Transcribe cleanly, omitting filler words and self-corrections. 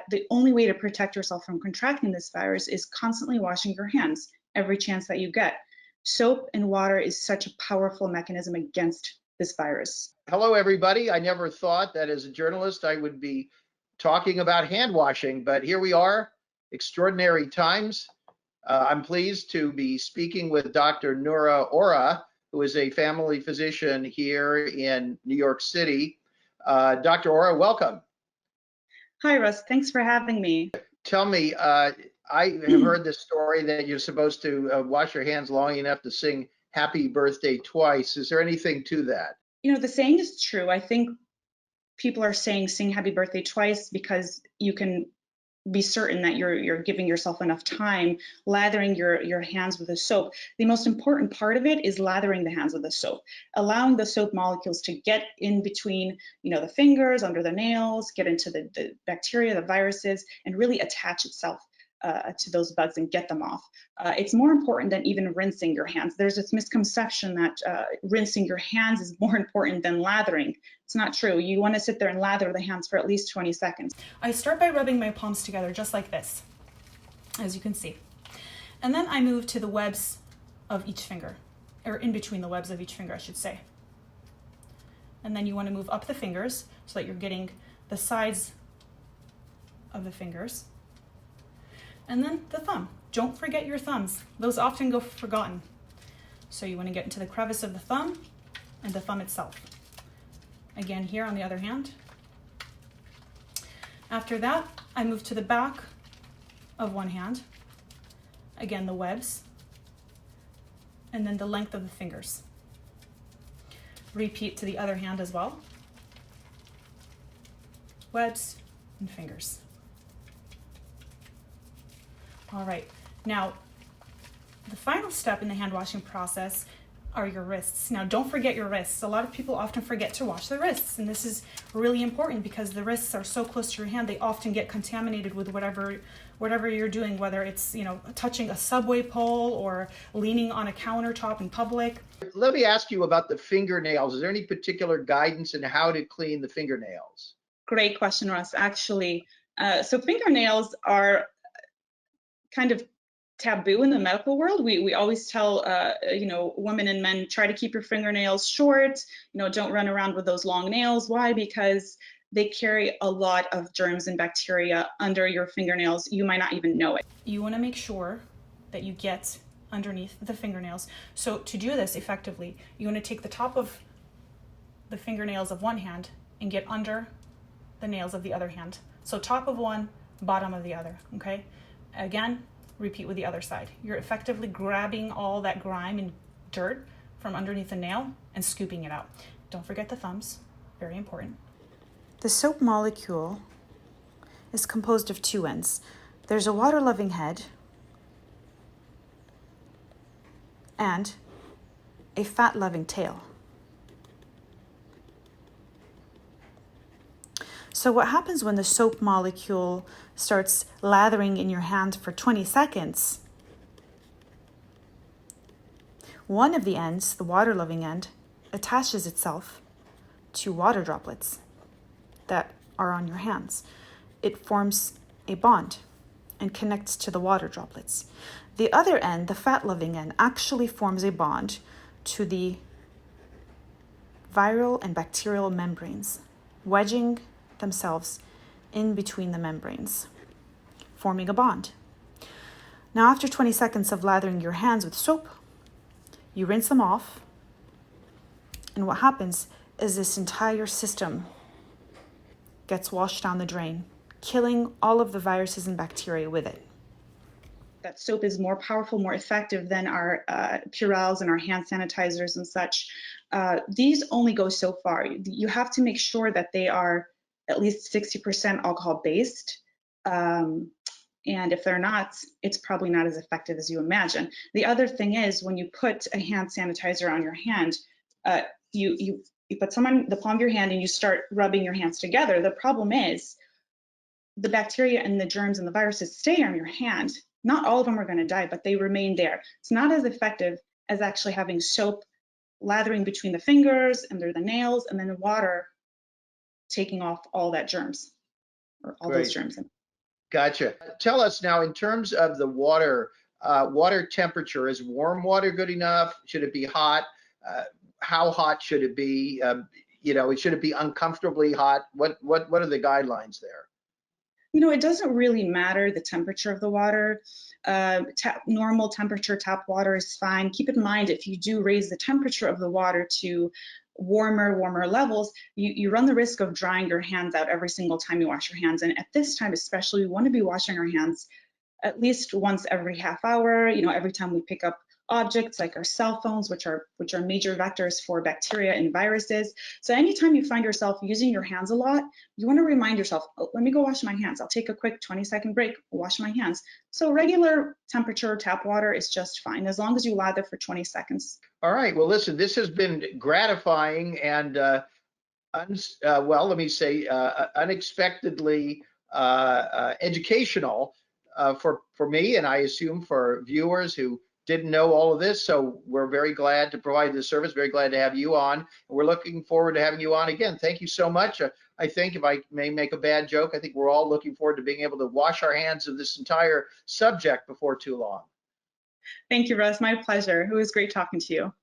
The only way to protect yourself from contracting this virus is constantly washing your hands every chance that you get. Soap and water is such a powerful mechanism against this virus. Hello, everybody. I never thought that as a journalist I would be talking about hand washing, but here we are, extraordinary times. I'm pleased to be speaking with Dr. Noura Ora, who is a family physician here in New York City. Dr. Ora, welcome. Hi, Russ. Thanks for having me. Tell me, I have heard this story that you're supposed to wash your hands long enough to sing happy birthday twice. Is there anything to that? You know, the saying is true. I think people are saying sing happy birthday twice because you can be certain that you're giving yourself enough time lathering your hands with the soap. The most important part of it is lathering the hands with the soap, allowing the soap molecules to get in between, the fingers, under the nails, get into the bacteria, the viruses, and really attach itself to those bugs and get them off. It's more important than even rinsing your hands. There's this misconception that rinsing your hands is more important than lathering. It's not true. You want to sit there and lather the hands for at least 20 seconds. I start by rubbing my palms together just like this, as you can see. And then I move to the webs of each finger, or in between the webs of each finger, I should say. And then you want to move up the fingers so that you're getting the sides of the fingers. And then the thumb. Don't forget your thumbs. Those often go forgotten. So you want to get into the crevice of the thumb and the thumb itself. Again, here on the other hand. After that, I move to the back of one hand. Again, the webs. And then the length of the fingers. Repeat to the other hand as well. Webs and fingers. All right, now the final step in the hand washing process are your wrists. Now don't forget your wrists. A lot of people often forget to wash their wrists, and this is really important because the wrists are so close to your hand, they often get contaminated with whatever you're doing, whether it's touching a subway pole or leaning on a countertop in public. Let me ask you about the fingernails. Is there any particular guidance in how to clean the fingernails? Great question, Russ. Actually, so fingernails are kind of taboo in the medical world. We always tell women and men, try to keep your fingernails short, don't run around with those long nails. Why? Because they carry a lot of germs and bacteria under your fingernails. You might not even know it. You want to make sure that you get underneath the fingernails. So to do this effectively, you want to take the top of the fingernails of one hand and get under the nails of the other hand. So top of one, bottom of the other, okay? Again, repeat with the other side. You're effectively grabbing all that grime and dirt from underneath the nail and scooping it out. Don't forget the thumbs, very important. The soap molecule is composed of two ends. There's a water-loving head and a fat-loving tail. So what happens when the soap molecule starts lathering in your hand for 20 seconds, one of the ends, the water-loving end, attaches itself to water droplets that are on your hands. It forms a bond and connects to the water droplets. The other end, the fat-loving end, actually forms a bond to the viral and bacterial membranes, wedging themselves in between the membranes, forming a bond. Now, after 20 seconds of lathering your hands with soap, you rinse them off, and what happens is this entire system gets washed down the drain, killing all of the viruses and bacteria with it. That soap is more powerful, more effective than our Purells and our hand sanitizers and such. These only go so far. You have to make sure that they are at least 60% alcohol based. And if they're not, it's probably not as effective as you imagine. The other thing is when you put a hand sanitizer on your hand, you put some on the palm of your hand and you start rubbing your hands together. The problem is the bacteria and the germs and the viruses stay on your hand. Not all of them are going to die, but they remain there. It's not as effective as actually having soap lathering between the fingers, under the nails, and then the water taking off all that germs, or all those germs. Gotcha. Tell us now, in terms of the water, water temperature, is warm water good enough? Should it be hot? How hot should it be? Should it be uncomfortably hot? What are the guidelines there? It doesn't really matter the temperature of the water. Normal temperature tap water is fine. Keep in mind, if you do raise the temperature of the water to warmer levels, you run the risk of drying your hands out every single time you wash your hands. And at this time especially, we want to be washing our hands at least once every half hour, every time we pick up objects like our cell phones, which are major vectors for bacteria and viruses. So anytime you find yourself using your hands a lot, you want to remind yourself, oh, let me go wash my hands. I'll take a quick 20-second break, wash my hands. So regular temperature tap water is just fine, as long as you lather for 20 seconds. All right. Well, listen, this has been gratifying and, let me say, unexpectedly educational for me, and I assume for viewers who didn't know all of this. So we're very glad to provide this service, very glad to have you on. And we're looking forward to having you on again. Thank you so much. I think, if I may make a bad joke, I think we're all looking forward to being able to wash our hands of this entire subject before too long. Thank you, Russ. My pleasure. It was great talking to you.